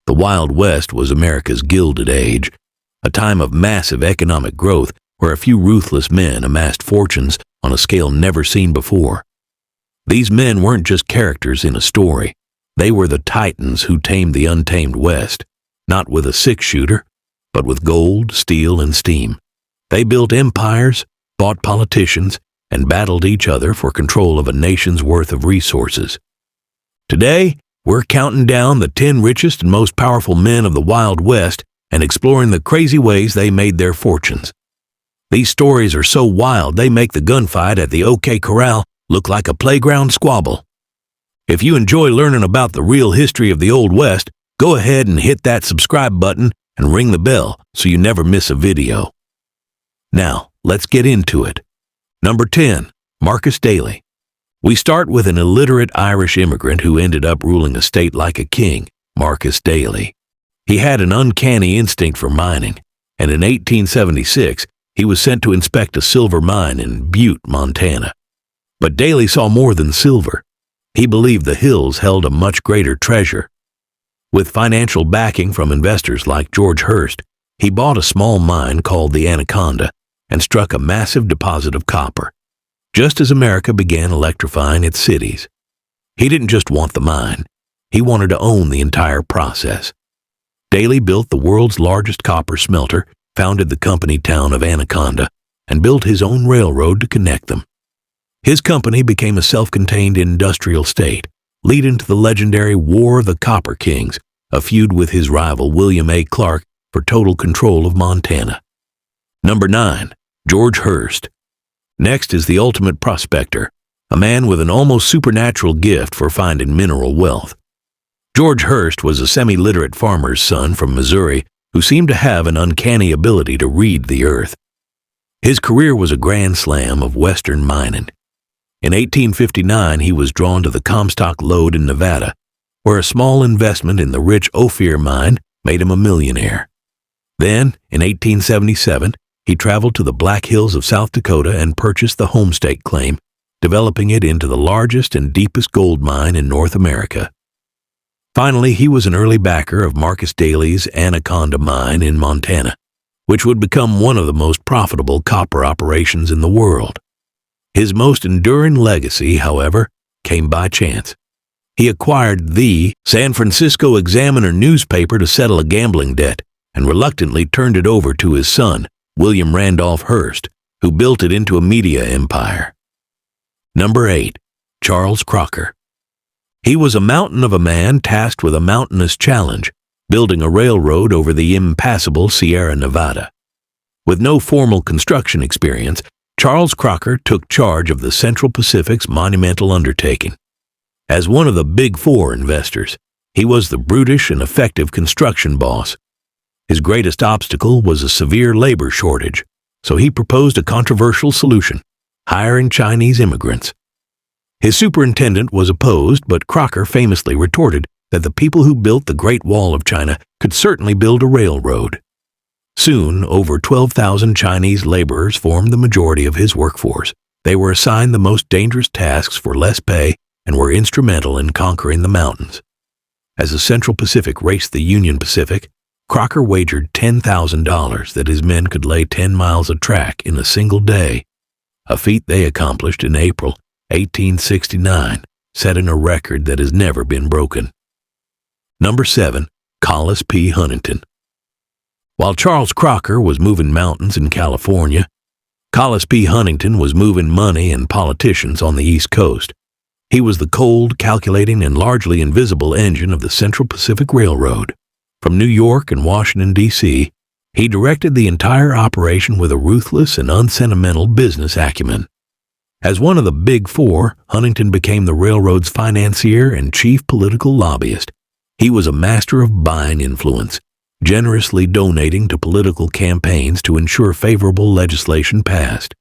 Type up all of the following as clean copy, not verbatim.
The Wild West was America's Gilded Age, a time of massive economic growth where a few ruthless men amassed fortunes on a scale never seen before. These men weren't just characters in a story. They were the titans who tamed the untamed West, not with a six-shooter, but with gold, steel, and steam. They built empires, fought politicians, and battled each other for control of a nation's worth of resources. Today, we're counting down the 10 richest and most powerful men of the Wild West and exploring the crazy ways they made their fortunes. These stories are so wild they make the gunfight at the OK Corral look like a playground squabble. If you enjoy learning about the real history of the Old West, go ahead and hit that subscribe button and ring the bell so you never miss a video. Now, let's get into it. Number 10. Marcus Daly. We start with an illiterate Irish immigrant who ended up ruling a state like a king, Marcus Daly. He had an uncanny instinct for mining, and in 1876, he was sent to inspect a silver mine in Butte, Montana. But Daly saw more than silver. He believed the hills held a much greater treasure. With financial backing from investors like George Hurst, he bought a small mine called the Anaconda and struck a massive deposit of copper, just as America began electrifying its cities. He didn't just want the mine, he wanted to own the entire process. Daly built the world's largest copper smelter, founded the company town of Anaconda, and built his own railroad to connect them. His company became a self-contained industrial state, leading to the legendary War of the Copper Kings, a feud with his rival William A. Clark for total control of Montana. Number 9. George Hurst. Next is the ultimate prospector, a man with an almost supernatural gift for finding mineral wealth. George Hurst was a semi-literate farmer's son from Missouri who seemed to have an uncanny ability to read the earth. His career was a grand slam of western mining. In 1859, he was drawn to the Comstock Lode in Nevada, where a small investment in the rich Ophir mine made him a millionaire. Then, in 1877, he traveled to the Black Hills of South Dakota and purchased the Homestake claim, developing it into the largest and deepest gold mine in North America. Finally, he was an early backer of Marcus Daly's Anaconda mine in Montana, which would become one of the most profitable copper operations in the world. His most enduring legacy, however, came by chance. He acquired the San Francisco Examiner newspaper to settle a gambling debt and reluctantly turned it over to his son, William Randolph Hearst, who built it into a media empire. Number 8. Charles Crocker. He was a mountain of a man tasked with a mountainous challenge, building a railroad over the impassable Sierra Nevada. With no formal construction experience, Charles Crocker took charge of the Central Pacific's monumental undertaking. As one of the Big Four investors, he was the brutish and effective construction boss. His greatest obstacle was a severe labor shortage, so he proposed a controversial solution: hiring Chinese immigrants. His superintendent was opposed, but Crocker famously retorted that the people who built the Great Wall of China could certainly build a railroad. Soon, over 12,000 Chinese laborers formed the majority of his workforce. They were assigned the most dangerous tasks for less pay and were instrumental in conquering the mountains. As the Central Pacific raced the Union Pacific, Crocker wagered $10,000 that his men could lay 10 miles of track in a single day, a feat they accomplished in April 1869, setting a record that has never been broken. Number 7. Collis P. Huntington. While Charles Crocker was moving mountains in California, Collis P. Huntington was moving money and politicians on the East Coast. He was the cold, calculating, and largely invisible engine of the Central Pacific Railroad. From New York and Washington, D.C., he directed the entire operation with a ruthless and unsentimental business acumen. As one of the Big Four, Huntington became the railroad's financier and chief political lobbyist. He was a master of buying influence, generously donating to political campaigns to ensure favorable legislation passed.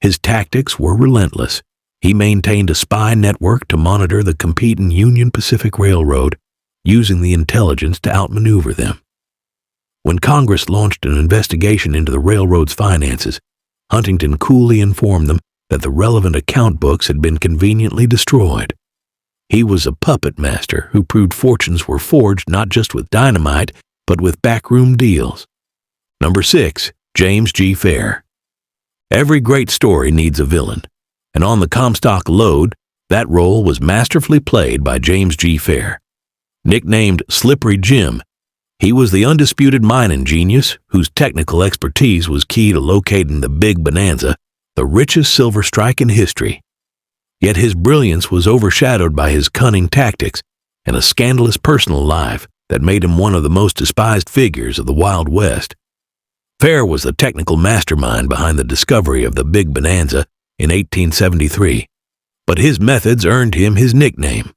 His tactics were relentless. He maintained a spy network to monitor the competing Union Pacific Railroad, using the intelligence to outmaneuver them. When Congress launched an investigation into the railroad's finances, Huntington coolly informed them that the relevant account books had been conveniently destroyed. He was a puppet master who proved fortunes were forged not just with dynamite, but with backroom deals. Number 6. James G. Fair. Every great story needs a villain, and on the Comstock Lode, that role was masterfully played by James G. Fair. Nicknamed Slippery Jim, he was the undisputed mining genius whose technical expertise was key to locating the Big Bonanza, the richest silver strike in history. Yet his brilliance was overshadowed by his cunning tactics and a scandalous personal life that made him one of the most despised figures of the Wild West. Fair was the technical mastermind behind the discovery of the Big Bonanza in 1873, but his methods earned him his nickname.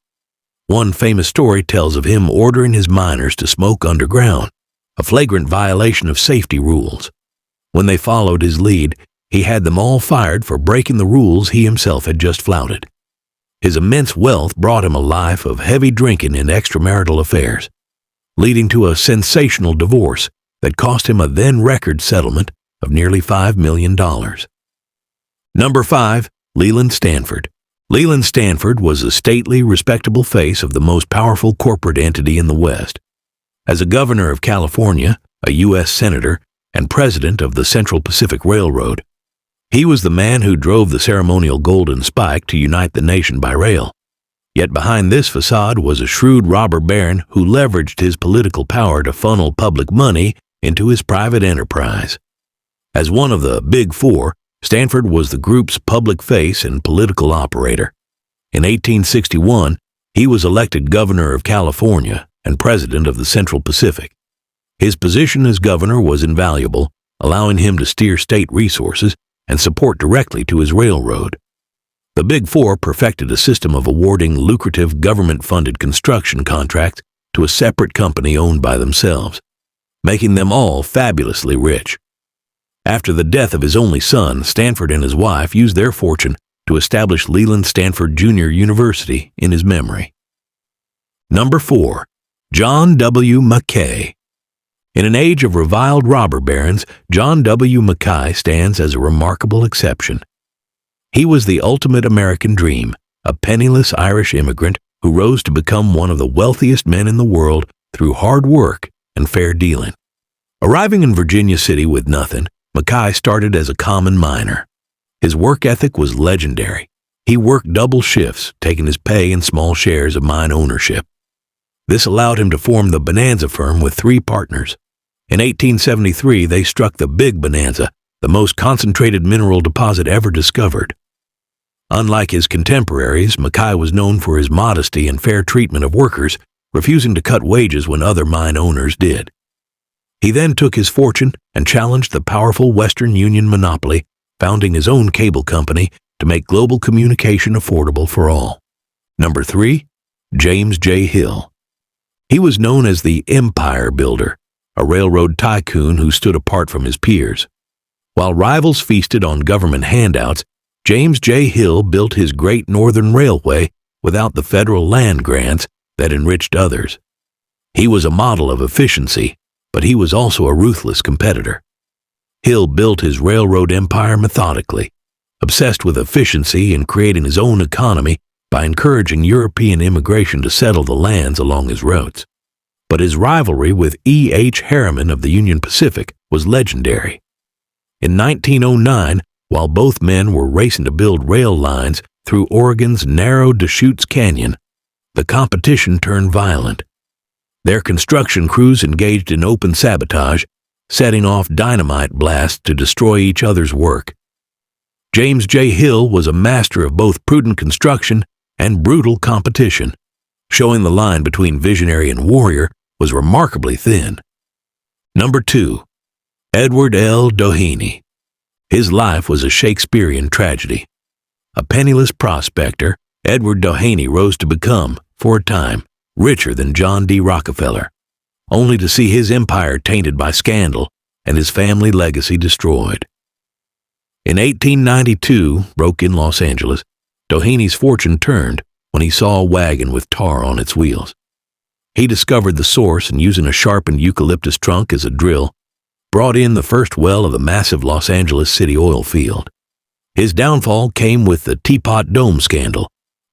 One famous story tells of him ordering his miners to smoke underground, a flagrant violation of safety rules. When they followed his lead, he had them all fired for breaking the rules he himself had just flouted. His immense wealth brought him a life of heavy drinking and extramarital affairs, leading to a sensational divorce that cost him a then-record settlement of nearly $5 million. Number 5. Leland Stanford. Leland Stanford was a stately, respectable face of the most powerful corporate entity in the West. As a governor of California, a U.S. senator, and president of the Central Pacific Railroad, he was the man who drove the ceremonial Golden Spike to unite the nation by rail. Yet behind this facade was a shrewd robber baron who leveraged his political power to funnel public money into his private enterprise. As one of the Big Four, Stanford was the group's public face and political operator. In 1861, he was elected governor of California and president of the Central Pacific. His position as governor was invaluable, allowing him to steer state resources and support directly to his railroad. The Big Four perfected a system of awarding lucrative government-funded construction contracts to a separate company owned by themselves, making them all fabulously rich. After the death of his only son, Stanford and his wife used their fortune to establish Leland Stanford Jr. University in his memory. Number 4. John W. Mckay. In an age of reviled robber barons, John W. Mckay stands as a remarkable exception. He was the ultimate American dream, a penniless Irish immigrant who rose to become one of the wealthiest men in the world through hard work and fair dealing. Arriving in Virginia City with nothing, Mckay started as a common miner. His work ethic was legendary. He worked double shifts, taking his pay in small shares of mine ownership. This allowed him to form the Bonanza firm with 3 partners. In 1873, they struck the Big Bonanza, the most concentrated mineral deposit ever discovered. Unlike his contemporaries, Mckay was known for his modesty and fair treatment of workers, refusing to cut wages when other mine owners did. He then took his fortune and challenged the powerful Western Union monopoly, founding his own cable company to make global communication affordable for all. Number 3. James J. Hill. He was known as the Empire Builder, a railroad tycoon who stood apart from his peers. While rivals feasted on government handouts, James J. Hill built his Great Northern Railway without the federal land grants that enriched others. He was a model of efficiency, but he was also a ruthless competitor. Hill built his railroad empire methodically, obsessed with efficiency and creating his own economy by encouraging European immigration to settle the lands along his routes. But his rivalry with E. H. Harriman of the Union Pacific was legendary. In 1909, while both men were racing to build rail lines through Oregon's narrow Deschutes Canyon, the competition turned violent. Their construction crews engaged in open sabotage, setting off dynamite blasts to destroy each other's work. James J. Hill was a master of both prudent construction and brutal competition, showing the line between visionary and warrior was remarkably thin. Number 2. Edward L. Dhaney. His life was a Shakespearean tragedy. A penniless prospector, Edward Dhaney rose to become, for a time, richer than John D. Rockefeller, only to see his empire tainted by scandal and his family legacy destroyed. In 1892, broke in Los Angeles, Dhaney's fortune turned when he saw a wagon with tar on its wheels. He discovered the source and, using a sharpened eucalyptus trunk as a drill, brought in the first well of the massive Los Angeles City oil field. His downfall came with the Teapot Dome scandal,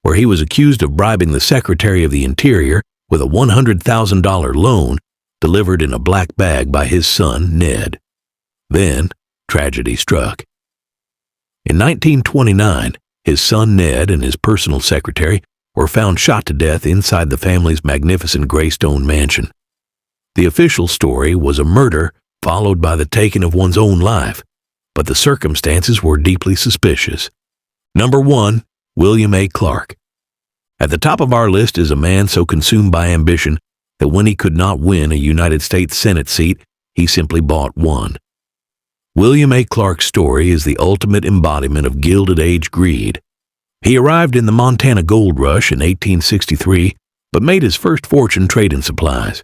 where he was accused of bribing the Secretary of the Interior with a $100,000 loan delivered in a black bag by his son, Ned. Then, tragedy struck. In 1929, his son Ned and his personal secretary were found shot to death inside the family's magnificent Greystone mansion. The official story was a murder followed by the taking of one's own life, but the circumstances were deeply suspicious. Number 1, William A. Clark. At the top of our list is a man so consumed by ambition that when he could not win a United States Senate seat, he simply bought one. William A. Clark's story is the ultimate embodiment of Gilded Age greed. He arrived in the Montana gold rush in 1863, but made his first fortune trading supplies.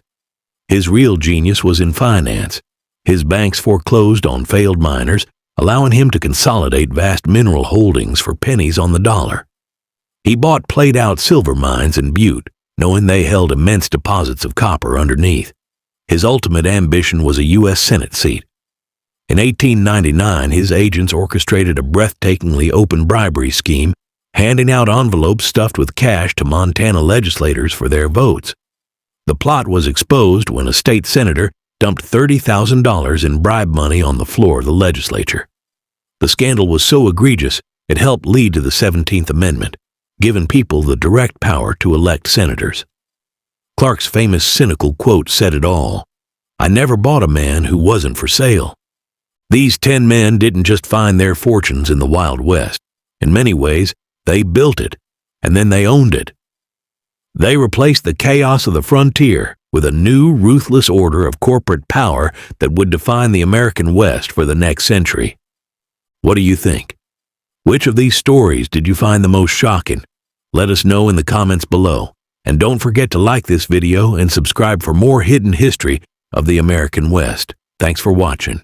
His real genius was in finance. His banks foreclosed on failed miners, allowing him to consolidate vast mineral holdings for pennies on the dollar. He bought played-out silver mines in Butte, knowing they held immense deposits of copper underneath. His ultimate ambition was a U.S. Senate seat. In 1899, his agents orchestrated a breathtakingly open bribery scheme, handing out envelopes stuffed with cash to Montana legislators for their votes. The plot was exposed when a state senator dumped $30,000 in bribe money on the floor of the legislature. The scandal was so egregious, it helped lead to the 17th Amendment, giving people the direct power to elect senators. Clark's famous cynical quote said it all: "I never bought a man who wasn't for sale." These 10 men didn't just find their fortunes in the Wild West. In many ways, they built it, and then they owned it. They replaced the chaos of the frontier with a new, ruthless order of corporate power that would define the American West for the next century. What do you think? Which of these stories did you find the most shocking? Let us know in the comments below. And don't forget to like this video and subscribe for more hidden history of the American West. Thanks for watching.